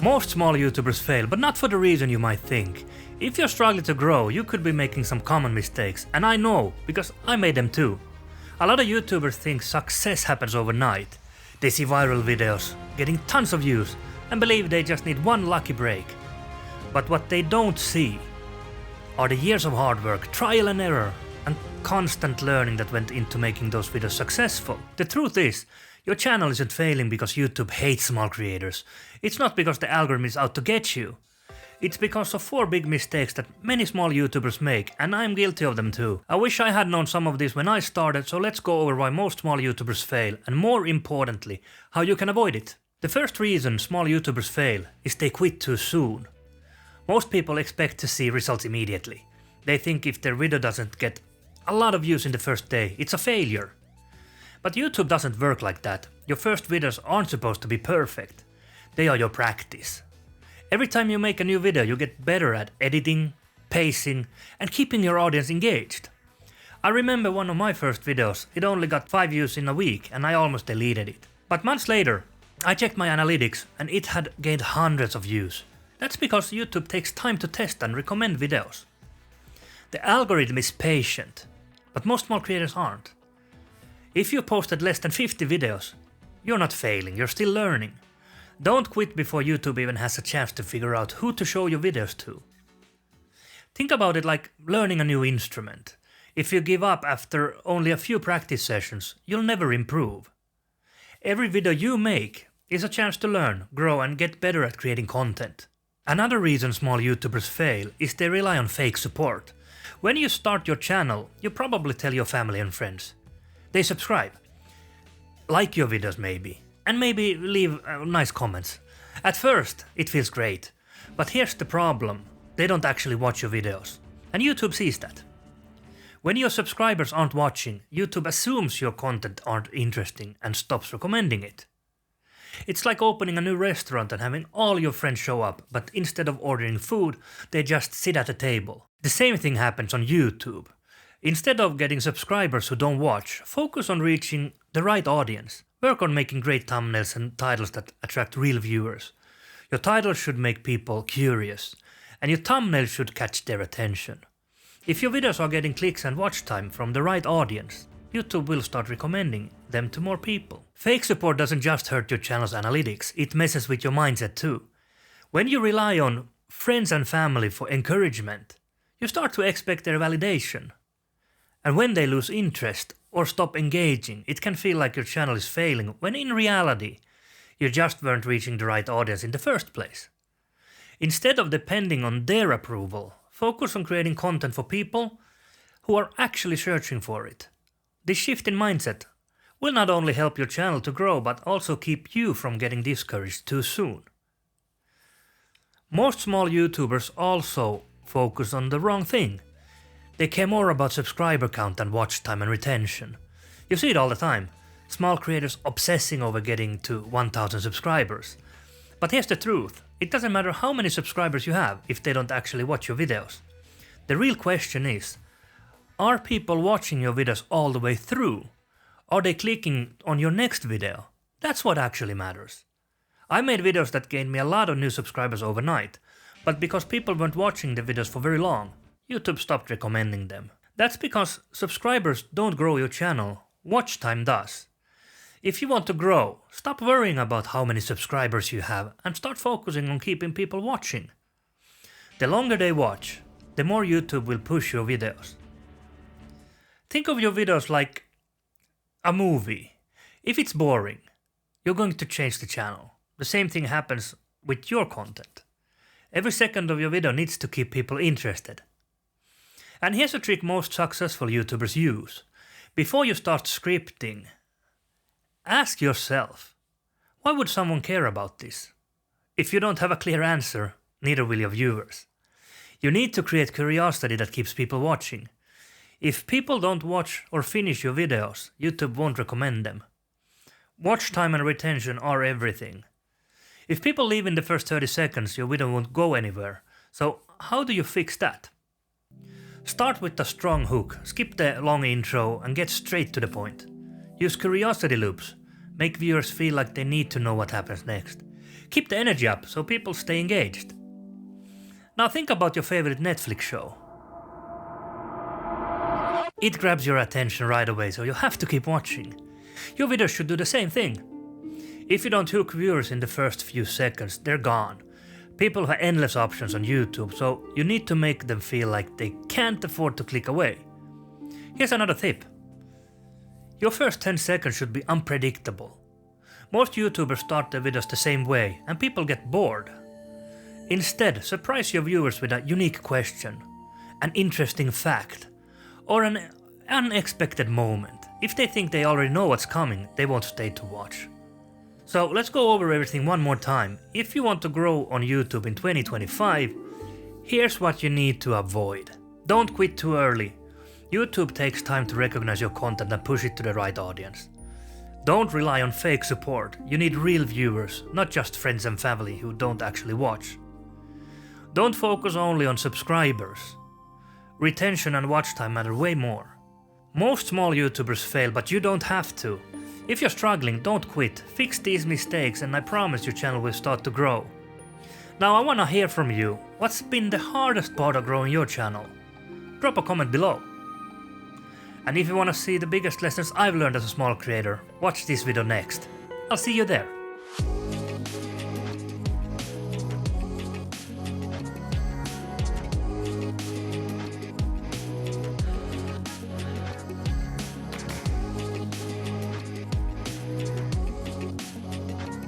Most small YouTubers fail, but not for the reason you might think. If you're struggling to grow, you could be making some common mistakes, and I know, because I made them too. A lot of YouTubers think success happens overnight. They see viral videos, getting tons of views, and believe they just need one lucky break. But what they don't see are the years of hard work, trial and error, and constant learning that went into making those videos successful. The truth is, your channel isn't failing because YouTube hates small creators. It's not because the algorithm is out to get you. It's because of 4 big mistakes that many small YouTubers make, and I'm guilty of them too. I wish I had known some of these when I started, so let's go over why most small YouTubers fail, and more importantly, how you can avoid it. The first reason small YouTubers fail is they quit too soon. Most people expect to see results immediately. They think if their video doesn't get a lot of views in the first day, it's a failure. But YouTube doesn't work like that. Your first videos aren't supposed to be perfect. They are your practice. Every time you make a new video, you get better at editing, pacing, and keeping your audience engaged. I remember one of my first videos, it only got 5 views in a week and I almost deleted it. But months later, I checked my analytics and it had gained hundreds of views. That's because YouTube takes time to test and recommend videos. The algorithm is patient, but most small creators aren't. If you posted less than 50 videos, you're not failing, you're still learning. Don't quit before YouTube even has a chance to figure out who to show your videos to. Think about it like learning a new instrument. If you give up after only a few practice sessions, you'll never improve. Every video you make is a chance to learn, grow, and get better at creating content. Another reason small YouTubers fail is they rely on fake support. When you start your channel, you probably tell your family and friends. They subscribe, like your videos maybe, and maybe leave nice comments. At first, it feels great, but here's the problem, they don't actually watch your videos, and YouTube sees that. When your subscribers aren't watching, YouTube assumes your content aren't interesting and stops recommending it. It's like opening a new restaurant and having all your friends show up, but instead of ordering food, they just sit at a table. The same thing happens on YouTube. Instead of getting subscribers who don't watch, focus on reaching the right audience. Work on making great thumbnails and titles that attract real viewers. Your titles should make people curious, and your thumbnails should catch their attention. If your videos are getting clicks and watch time from the right audience, YouTube will start recommending them to more people. Fake support doesn't just hurt your channel's analytics, it messes with your mindset too. When you rely on friends and family for encouragement, you start to expect their validation. And when they lose interest or stop engaging, it can feel like your channel is failing, when in reality, you just weren't reaching the right audience in the first place. Instead of depending on their approval, focus on creating content for people who are actually searching for it. This shift in mindset will not only help your channel to grow, but also keep you from getting discouraged too soon. Most small YouTubers also focus on the wrong thing. They care more about subscriber count than watch time and retention. You see it all the time. Small creators obsessing over getting to 1000 subscribers. But here's the truth. It doesn't matter how many subscribers you have if they don't actually watch your videos. The real question is, are people watching your videos all the way through? Are they clicking on your next video? That's what actually matters. I made videos that gained me a lot of new subscribers overnight, but because people weren't watching the videos for very long, YouTube stopped recommending them. That's because subscribers don't grow your channel, watch time does. If you want to grow, stop worrying about how many subscribers you have and start focusing on keeping people watching. The longer they watch, the more YouTube will push your videos. Think of your videos like a movie. If it's boring, you're going to change the channel. The same thing happens with your content. Every second of your video needs to keep people interested. And here's a trick most successful YouTubers use. Before you start scripting, ask yourself, why would someone care about this? If you don't have a clear answer, neither will your viewers. You need to create curiosity that keeps people watching. If people don't watch or finish your videos, YouTube won't recommend them. Watch time and retention are everything. If people leave in the first 30 seconds, your video won't go anywhere. So how do you fix that? Start with a strong hook, skip the long intro and get straight to the point. Use curiosity loops, make viewers feel like they need to know what happens next. Keep the energy up so people stay engaged. Now think about your favorite Netflix show. It grabs your attention right away, so you have to keep watching. Your videos should do the same thing. If you don't hook viewers in the first few seconds, they're gone. People have endless options on YouTube, so you need to make them feel like they can't afford to click away. Here's another tip. Your first 10 seconds should be unpredictable. Most YouTubers start their videos the same way, and people get bored. Instead, surprise your viewers with a unique question, an interesting fact, or an unexpected moment. If they think they already know what's coming, they won't stay to watch. So let's go over everything one more time. If you want to grow on YouTube in 2025, here's what you need to avoid. Don't quit too early. YouTube takes time to recognize your content and push it to the right audience. Don't rely on fake support. You need real viewers, not just friends and family who don't actually watch. Don't focus only on subscribers. Retention and watch time matter way more. Most small YouTubers fail, but you don't have to. If you're struggling, don't quit. Fix these mistakes and I promise your channel will start to grow. Now I wanna hear from you. What's been the hardest part of growing your channel? Drop a comment below. And if you wanna see the biggest lessons I've learned as a small creator, watch this video next. I'll see you there.